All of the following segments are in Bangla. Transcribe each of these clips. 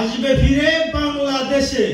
আসবে ফিরে বাংলাদেশে।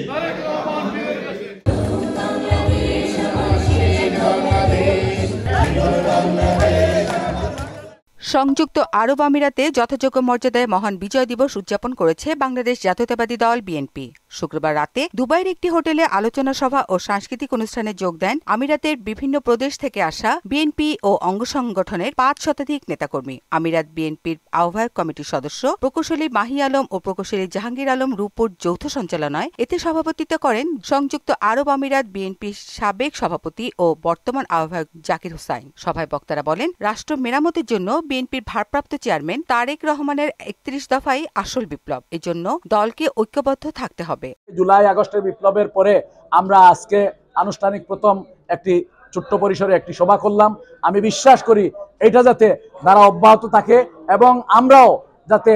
সংযুক্ত আরব আমিরাতে যথাযোগ্য মর্যাদায় মহান বিজয় দিবস উদযাপন করেছে বাংলাদেশ জাতীয়তাবাদী দল বিএনপি। শুক্রবার রাতে দুবাইয়ের একটি হোটেলে আলোচনা সভা ও সাংস্কৃতিক অনুষ্ঠানে যোগ দেন আমিরাতের বিভিন্ন প্রদেশ থেকে আসা বিএনপি ও অঙ্গ সংগঠনের ৫ শতাধিক নেতাকর্মী। আমিরাত বিএনপির আহ্বায়ক কমিটির সদস্য প্রকৌশলী মাহি আলম ও প্রকৌশলী জাহাঙ্গীর আলম রূপর যৌথ সঞ্চালনায় এতে সভাপতিত্ব করেন সংযুক্ত আরব আমিরাত বিএনপির সাবেক সভাপতি ও বর্তমান আহ্বায়ক জাকির হোসাইন। সভায় বক্তারা বলেন, রাষ্ট্র মেরামতের জন্য বিএনপির ভারপ্রাপ্ত চেয়ারম্যান তারেক রহমানের ৩১ দফাই আসল বিপ্লব। এজন্য দলকে ঐক্যবদ্ধ থাকতে হবে। জুলাই আগস্টের বিপ্লবের পরে আমরা আজকে আনুষ্ঠানিক প্রথম একটি ছোট্ট পরিসরে একটি সভা করলাম। আমি বিশ্বাস করি এটা যাতে দ্বারা অব্যাহত থাকে এবং আমরাও যাতে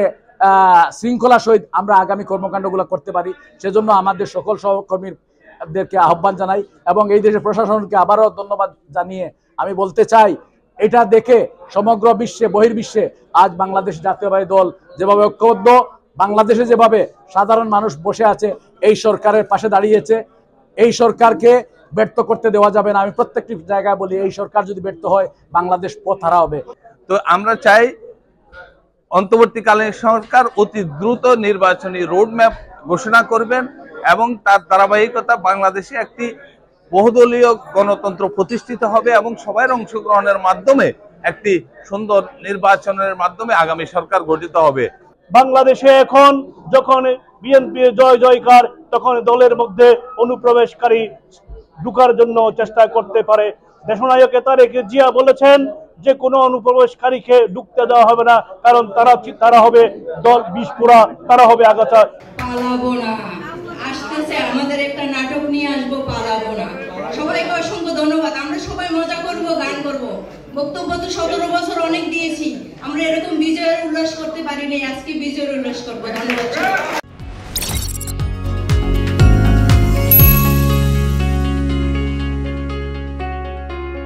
শৃঙ্খলার সহিত আমরা আগামী কর্মকাণ্ডগুলো করতে পারি, সেজন্য আমাদের সকল সহকর্মীদেরকে আহ্বান জানাই এবং এই দেশের প্রশাসনকে আবারও ধন্যবাদ জানিয়ে আমি বলতে চাই, এটা দেখে সমগ্র বিশ্বে বহির্বিশ্বে আজ বাংলাদেশ জাতীয়তাবাদী দল যেভাবে ঐক্যবদ্ধ, বাংলাদেশে যেভাবে সাধারণ মানুষ বসে আছে এই সরকারের পাশে দাঁড়িয়েছে, এই সরকারকে ব্যর্থ করতে দেওয়া যাবে না। আমি প্রত্যেকটি জায়গায় বলি, এই সরকার যদি ব্যর্থ হয় বাংলাদেশ পথহারা হবে। তো আমরা চাই অন্তর্বর্তীকালীন সরকার অতি দ্রুত নির্বাচনী রোডম্যাপ ঘোষণা করবেন এবং তার ধারাবাহিকতা বাংলাদেশে একটি বহুদলীয় গণতন্ত্র প্রতিষ্ঠিত হবে এবং সবার অংশগ্রহণের মাধ্যমে একটি সুন্দর নির্বাচনের মাধ্যমে আগামী সরকার গঠিত হবে। বাংলাদেশে এখন যখন বিএনপির জয় জয়কার, তখন দলের মধ্যে অনুপ্রবেশকারী ঢুকার জন্য চেষ্টা করতে পারে। দেশনায়ক তারেক জিয়া বলেছেন যে কোনো অনুপ্রবেশকারীকে ঢুকতে দেওয়া হবে না, কারণ তারা হবে দল বিস্ফোরা, তারা হবে আগাছা। পালাবো না, আসতেছে আমাদের একটা নাটক নিয়ে আসবো, পালাবো না। সবাইকে অসংখ্য ধন্যবাদ। আমরা সবাই মজা করব, গান করব। বক্তব্য তো 17 বছর অনেক দিয়েছি, আমরা এরকম বিজয়ের উল্লাস করতে পারিনি, আজকে বিজয়ের উল্লাস করবো। ধন্যবাদ।